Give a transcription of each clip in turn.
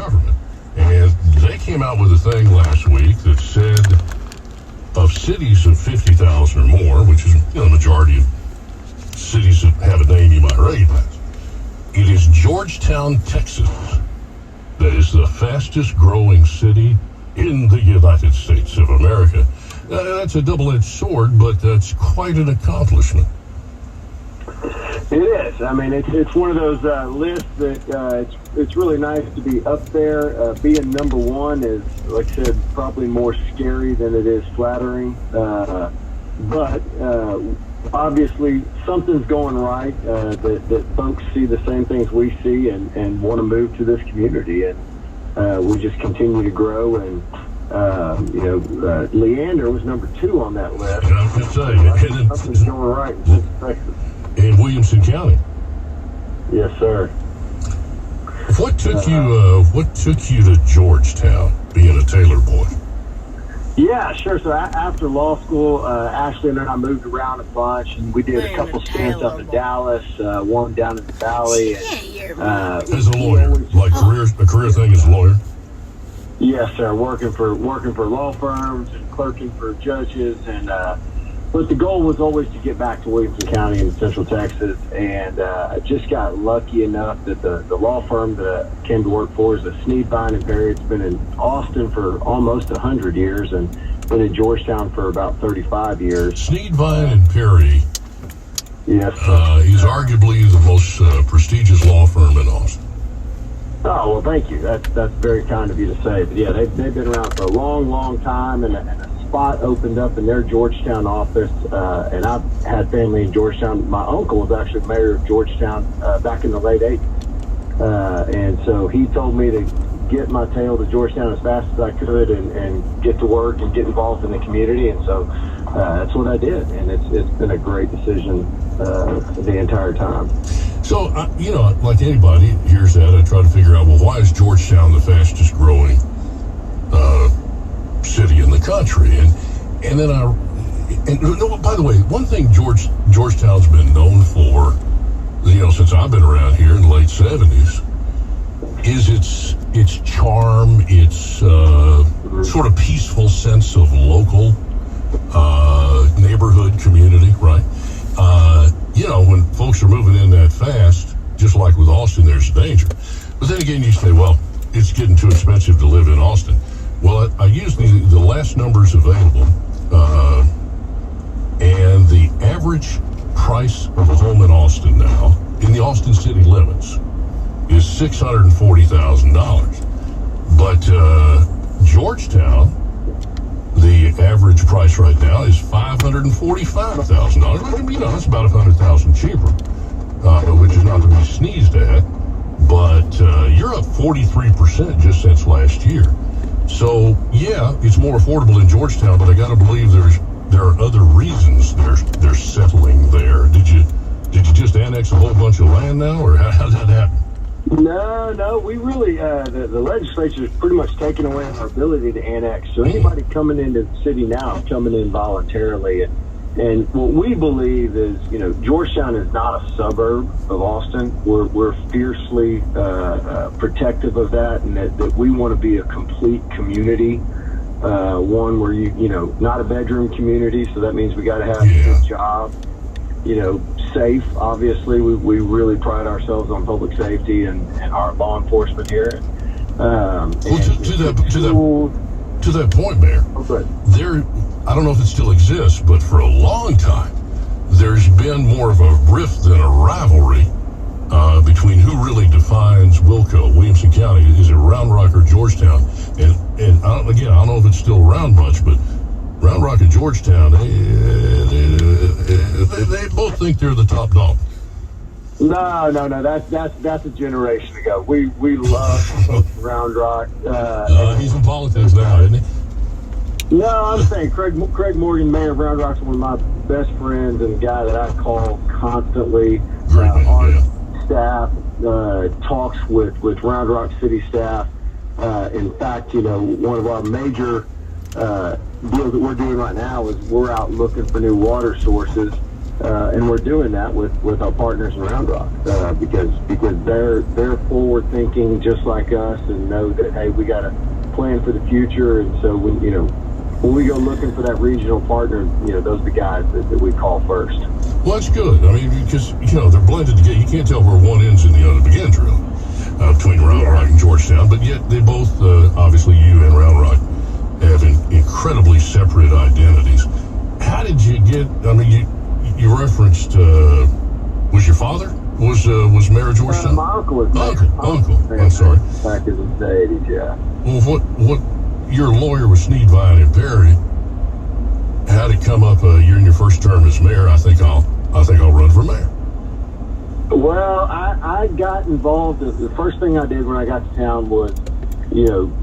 government. And they came out with a thing last week that said of cities of 50,000 or more, which is the majority of cities that have a name you might recognize, it is Georgetown, Texas, that is the fastest growing city in the United States of America. That's a double-edged sword, but that's quite an accomplishment. It is. I mean, it's one of those lists that it's really nice to be up there. Being number one is, like I said, probably more scary than it is flattering. But obviously, something's going right. That folks see the same things we see and want to move to this community, and we just continue to grow. And Leander was number 2 on that list. And I was going to say, something's going right in Central Texas. In Williamson County. Yes, sir. What took you to Georgetown, being a Taylor boy? Yeah, sure. So after law school, Ashley and I moved around a bunch, and we did a couple stints up in Dallas, one down in the Valley. As a lawyer, a career thing as a lawyer. Yes, sir. Working for law firms and clerking for judges, and but the goal was always to get back to Williamson County in Central Texas, and I just got lucky enough that the law firm that I came to work for is a Sneed, Vine & Perry. It's been in Austin for almost 100 years and been in Georgetown for about 35 years. Sneed, Vine & Perry. Yes, he's arguably the most prestigious law firm in Austin. Oh, well, thank you. That's very kind of you to say. But yeah, they've been around for a long, long time, and a spot opened up in their Georgetown office, and I've had family in Georgetown. My uncle was actually mayor of Georgetown back in the late 80s, and so he told me to get my tail to Georgetown as fast as I could and get to work and get involved in the community, and so that's what I did, and it's been a great decision the entire time. So, like anybody hears that, I try to figure out, well, why is Georgetown the fastest growing city in the country? And by the way, one thing Georgetown's been known for, since I've been around here in the late 70s, is its charm, its sort of peaceful sense of local neighborhood community, right? When folks are moving in that fast, just like with Austin, there's danger. But then again, you say, well, it's getting too expensive to live in Austin. Well, I used the last numbers available, and the average price of a home in Austin now, in the Austin city limits, is $640,000. But Georgetown, the average price right now is $545,000. It's about $100,000 cheaper, which is not to be sneezed at. But you're up 43% just since last year. So yeah, it's more affordable in Georgetown, but I got to believe there are other reasons they're settling there. Did you just annex a whole bunch of land now, or how did that happen? No, we really, the legislature has pretty much taken away our ability to annex. So anybody coming into the city now is coming in voluntarily. And what we believe is, Georgetown is not a suburb of Austin. We're fiercely protective of that, and that we want to be a complete community, one where not a bedroom community. So that means we got to have a good job, safe. Obviously, we really pride ourselves on public safety and our law enforcement here. To that point, Mayor, I don't know if it still exists, but for a long time, there's been more of a rift than a rivalry between who really defines Williamson County. Is it Round Rock or Georgetown? And I don't know if it's still around much, but Round Rock and Georgetown, they both think they're the top dog. No, that's a generation ago. We love Round Rock. He's in politics now, isn't he? No, I'm saying Craig Morgan, mayor of Round Rock, is one of my best friends and a guy that I call constantly. Our staff talks with Round Rock city staff. In fact, one of our major deals that we're doing right now is we're out looking for new water sources. And we're doing that with our partners in Round Rock because they're forward thinking just like us and know that, hey, we got to plan for the future. And so when we go looking for that regional partner, those are the guys that we call first. Well, that's good. I mean, because they're blended together. You can't tell where one ends and the other begins, really, between Round Rock and Georgetown. But yet they both, obviously, you and Round Rock have incredibly separate identities. How did you get? I mean, you referenced was your father was mayor of Georgetown? My uncle was mayor. Uncle. I'm sorry. Back in the 80s, yeah. Well, what you're a lawyer with Sneed, Vine, and Perry. How did it come up? You're in your first term as mayor. I think I'll run for mayor. Well, I got involved. The first thing I did when I got to town was,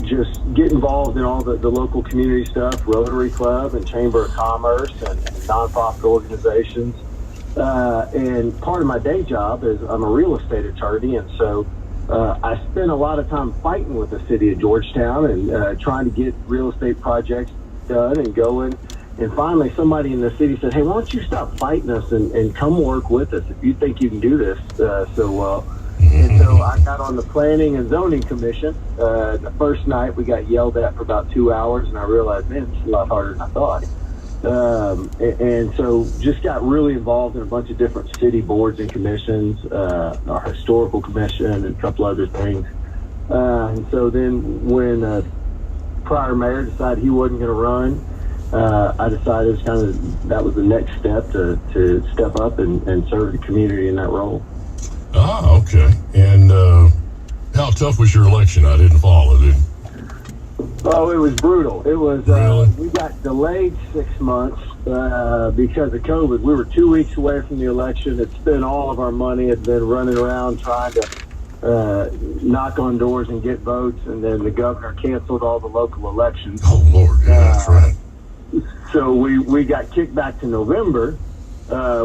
just get involved in all the local community stuff, Rotary Club and Chamber of Commerce and nonprofit organizations. And part of my day job is I'm a real estate attorney, and so I spent a lot of time fighting with the city of Georgetown and trying to get real estate projects done and going. And finally, somebody in the city said, hey, why don't you stop fighting us and come work with us if you think you can do this so well. And so I got on the Planning and Zoning Commission. The first night we got yelled at for about 2 hours, and I realized, man, it's a lot harder than I thought. And so just got really involved in a bunch of different city boards and commissions, our historical commission and a couple other things. And so then when prior mayor decided he wasn't going to run, I decided it was that was the next step to step up and serve the community in that role. Ah, okay. And how tough was your election? I didn't follow it. Oh, it was brutal. It was. Really? We got delayed 6 months because of COVID. We were 2 weeks away from the election. Had spent all of our money. Had been running around trying to knock on doors and get votes, and then the governor canceled all the local elections. Oh, Lord. Yeah, that's right. So we got kicked back to November,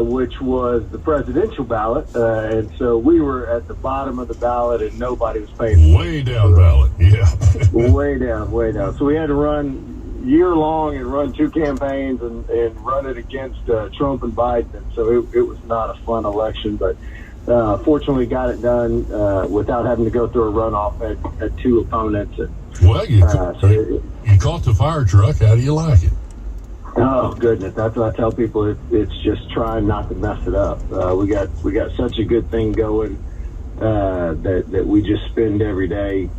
which was the presidential ballot, and so we were at the bottom of the ballot, and nobody was paying. Way down ballot, yeah. way down. So we had to run year long and run 2 campaigns and run it against Trump and Biden, and so it was not a fun election, but fortunately got it done without having to go through a runoff at 2 opponents. And, well, you caught the fire truck. How do you like it? Oh goodness, that's what I tell people. It's just trying not to mess it up. We got such a good thing going that we just spend every day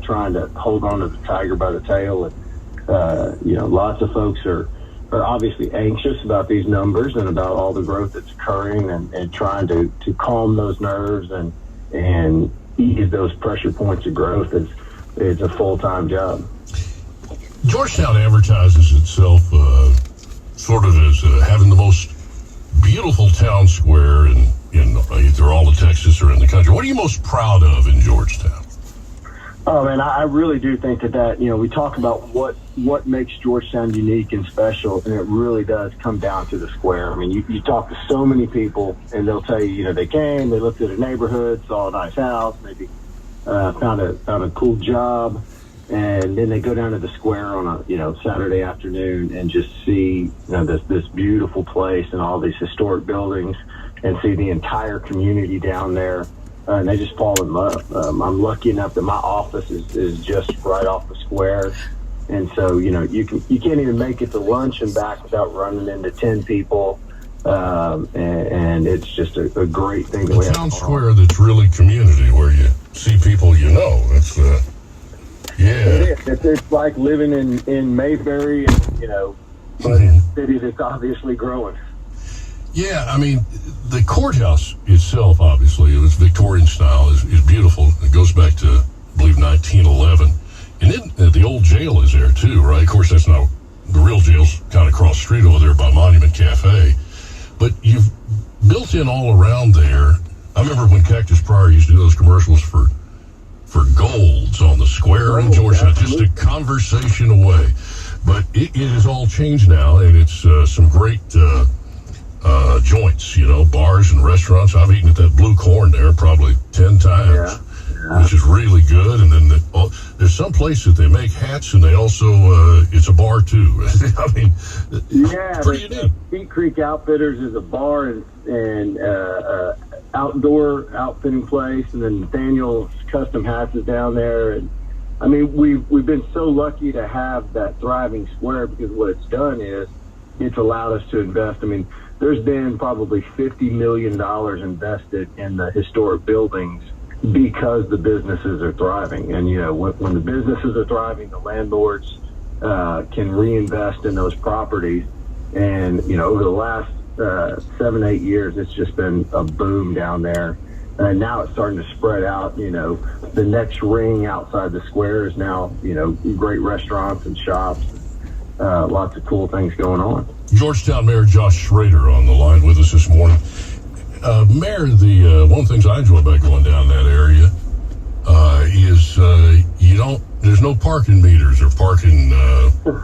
trying to hold on to the tiger by the tail. And lots of folks are obviously anxious about these numbers and about all the growth that's occurring, and trying to calm those nerves and ease those pressure points of growth. It's a full-time job. Georgetown advertises itself sort of as having the most beautiful town square in either all of Texas or in the country. What are you most proud of in Georgetown? Oh, man, I really do think that we talk about what makes Georgetown unique and special, and it really does come down to the square. I mean, you talk to so many people, and they'll tell you, they came, they looked at a neighborhood, saw a nice house, maybe found a cool job, and then they go down to the square on a Saturday afternoon and just see this beautiful place and all these historic buildings, and see the entire community down there, and they just fall in love. I'm lucky enough that my office is just right off the square, and so you can't even make it to lunch and back without running into 10 people, and it's just a great thing that we have. A town square that's really community, where you see people it's yeah. It's like living in Mayberry, but in a city that's obviously growing. Yeah, I mean, the courthouse itself, obviously, it was Victorian style, is beautiful. It goes back to, I believe, 1911. And then the old jail is there, too, right? Of course, that's not, the real jail's kind of across the street over there by Monument Cafe. But you've built in all around there. I remember when Cactus Pryor used to do those commercials for Golds on the square in Georgetown, just a conversation away. But it is all changed now, and it's some great joints, bars and restaurants. I've eaten at that Blue Corn there probably 10 times, which is really good. And then there's some place that they make hats, and they also it's a bar too. I mean, yeah, pretty unique. Peak Creek Outfitters is a bar and outdoor outfitting place, and then Nathaniel's Custom Hats is down there. And I mean, we've been so lucky to have that thriving square, because what it's done is it's allowed us to invest. I mean, there's been probably $50 million invested in the historic buildings because the businesses are thriving. And, you know, when the businesses are thriving, the landlords can reinvest in those properties. And, you know, over the last 7-8 years, it's just been a boom down there. And now it's starting to spread out. You know, the next ring outside the square is now, you know, great restaurants and shops. Lots of cool things going on. Georgetown Mayor Josh Schrader on the line with us this morning. Mayor, one of the things I enjoy about going down that area is there's no parking meters or parking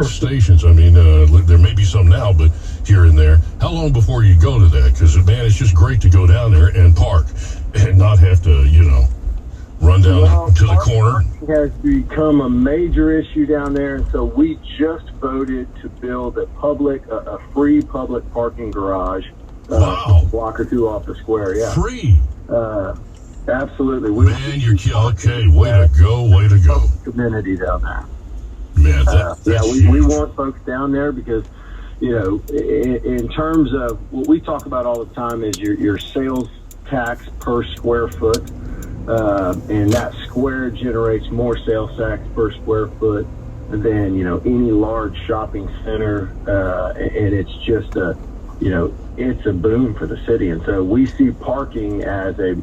stations. I mean, there may be some now, but here and there. How long before you go to that? Because, man, it's just great to go down there and park and not have to, you know, run down to the corner. Parking has become a major issue down there, and so we just voted to build a free public parking garage. Wow. A block or two off the square, yeah. Free. Absolutely. Man, you're okay. Way to go. Community down there. Man, that's we want folks down there because, you know, in terms of what we talk about all the time is your sales tax per square foot, and that square generates more sales tax per square foot than, you know, any large shopping center, and it's just it's a boom for the city. And so we see parking as a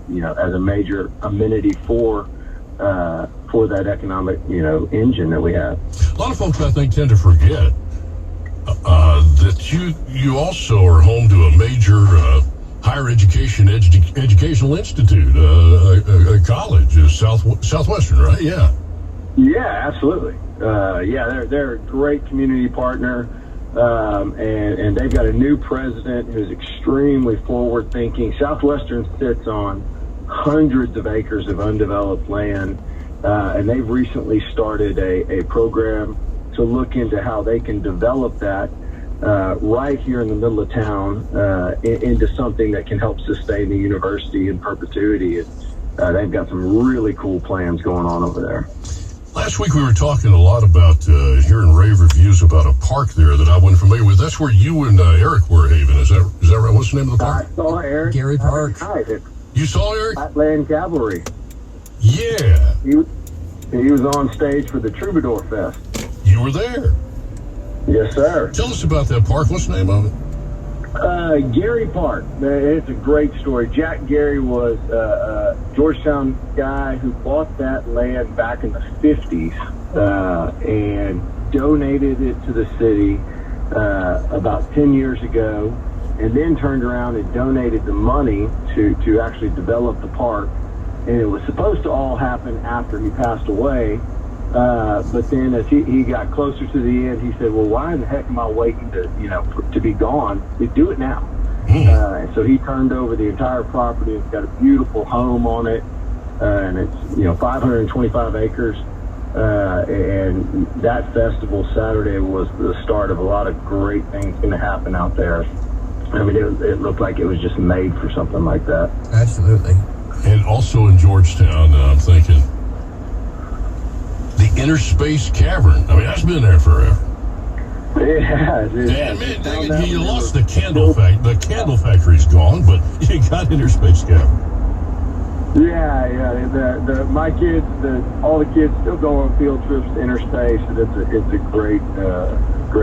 major amenity for that economic, you know, engine that we have. A lot of folks, I think, tend to forget that you also are home to a major higher educational institute, a college, Southwestern, right? Yeah. Yeah, absolutely. They're a great community partner. And they've got a new president who's extremely forward-thinking. Southwestern sits on hundreds of acres of undeveloped land, and they've recently started a program to look into how they can develop that right here in the middle of town into something that can help sustain the university in perpetuity. They've got some really cool plans going on over there. Last week we were talking a lot about hearing rave reviews about a park there that I wasn't familiar with. That's where you and Eric were, Haven. Is that right? What's the name of the park? I saw Eric. Gary Park. You saw Eric? Flatland Cavalry. Yeah. He was on stage for the Troubadour Fest. You were there? Yes, sir. Tell us about that park. What's the name of it? Gary Park. It's a great story. Jack Gary was a Georgetown guy who bought that land back in the 50s and donated it to the city about 10 years ago, and then turned around and donated the money to actually develop the park. And it was supposed to all happen after he passed away. But then as he got closer to the end, he said, well, why in the heck am I waiting to be gone? We do it now. And so he turned over the entire property. It's got a beautiful home on it. And it's, 525 acres. And that festival Saturday was the start of a lot of great things going to happen out there. I mean, it looked like it was just made for something like that. Absolutely. And also in Georgetown, I'm thinking, the Inner Space Cavern. I mean, that's been there forever. Yeah. Man, you lost the candle factory. The candle factory's gone, but you got Inner Space Cavern. Yeah. My kids, all the kids still go on field trips to Inner Space, and it's a great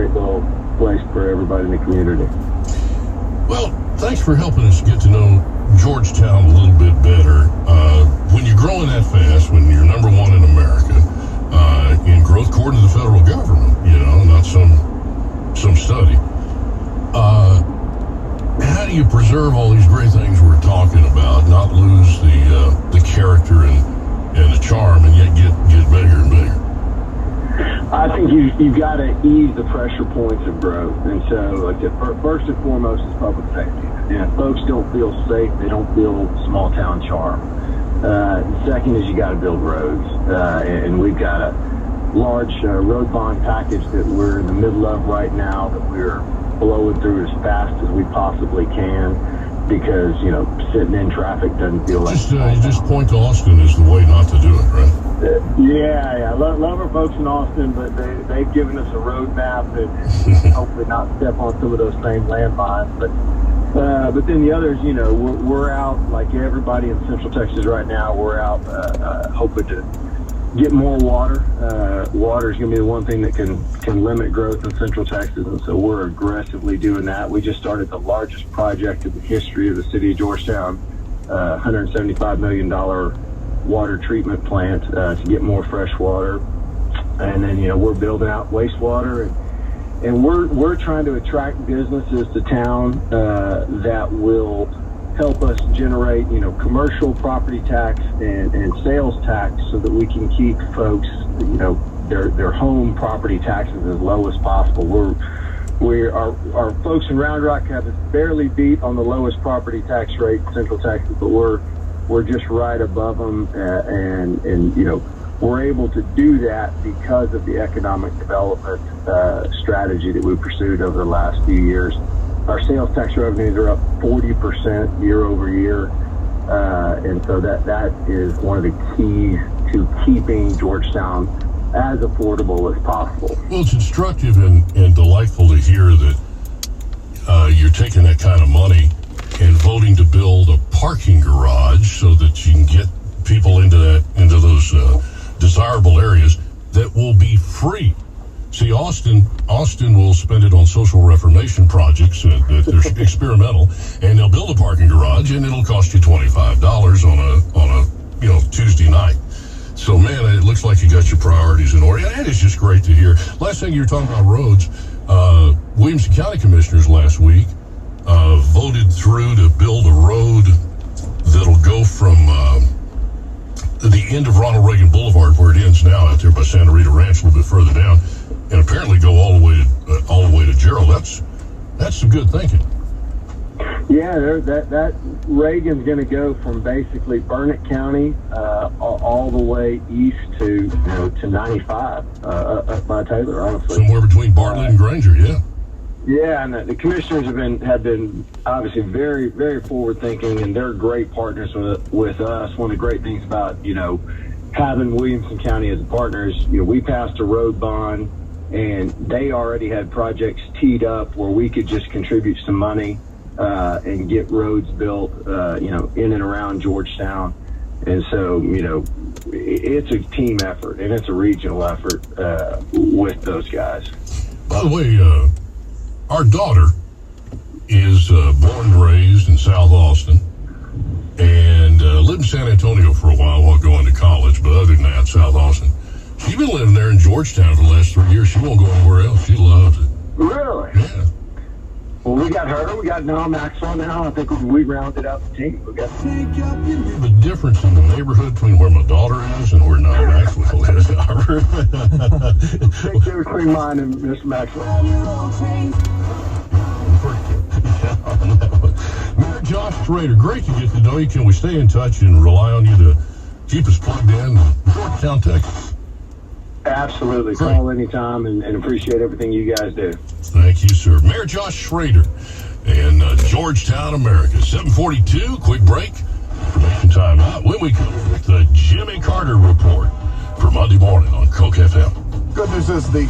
little place for everybody in the community. Well, thanks for helping us get to know Georgetown a little bit better. When you're growing that fast, when you're number one in America, in growth according to the federal government, not some study. How do you preserve all these great things we're talking about, not lose the character and the charm, and yet get bigger and bigger? I think you've got to ease the pressure points of growth. And so, like I said, first and foremost is public safety. And if folks don't feel safe, they don't feel small town charm. Second is you got to build roads, and we've got a large road bond package that we're in the middle of right now that we're blowing through as fast as we possibly can, because sitting in traffic doesn't feel like you just point to Austin as the way not to do it, right? Yeah. Love our folks in Austin, but they've given us a roadmap and hopefully not step on some of those same landmines. But then the others, we're out like everybody in Central Texas right now. We're out hoping to get more water. Water is going to be the one thing that can limit growth in Central Texas, and so we're aggressively doing that. We just started the largest project in the history of the city of Georgetown, $175 million water treatment plant to get more fresh water. And then, we're building out wastewater, and we're trying to attract businesses to town that will help us generate, commercial property tax and sales tax, so that we can keep folks, their home property taxes as low as possible. Our folks in Round Rock have us barely beat on the lowest property tax rate in Central Texas, but we're just right above them, and we're able to do that because of the economic development strategy that we pursued over the last few years. Our sales tax revenues are up 40% year over year, and so that is one of the keys to keeping Georgetown as affordable as possible. Well, it's instructive and delightful to hear that you're taking that kind of money and voting to build a parking garage so that you can get people into those desirable areas that will be free. See, Austin will spend it on social reformation projects that they're experimental, and they'll build a parking garage, and it'll cost you $25 on a Tuesday night. So, man, it looks like you got your priorities in order, and it's just great to hear. Last thing you were talking about roads, Williamson County Commissioners last week voted through to build a road that'll go from the end of Ronald Reagan Boulevard, where it ends now, out there by Santa Rita Ranch, a little bit further down, and apparently go all the way to Gerald. That's some good thinking. Yeah, that Reagan's going to go from basically Burnett County all the way east to 95 up by Taylor, honestly. Somewhere between Bartlett and Granger, yeah. Yeah, and the commissioners have been obviously very, very forward thinking, and they're great partners with us. One of the great things about having Williamson County as a partner is we passed a road bond, and they already had projects teed up where we could just contribute some money and get roads built, in and around Georgetown. And so, it's a team effort, and it's a regional effort with those guys. By the way, our daughter is born and raised in South Austin and lived in San Antonio for a while going to college, but other than that, South Austin. She's been living there in Georgetown for the last 3 years. She won't go anywhere else. She loves it. Really? Yeah. Well, we got her. We got Noah Maxwell now. I think we rounded out the team. We got the difference in the neighborhood between where my daughter is and where Noah Maxwell is. Big difference between mine and Mr. Maxwell. Mayor Josh Schrader, great to get to know you. Can we stay in touch and rely on you to keep us plugged in Georgetown, Texas? Absolutely. Great. Call anytime and appreciate everything you guys do. Thank you, sir. Mayor Josh Schrader in Georgetown, America. 7:42, quick break. Information time out. When we come with the Jimmy Carter Report for Monday morning on KOKE FM. Good news is the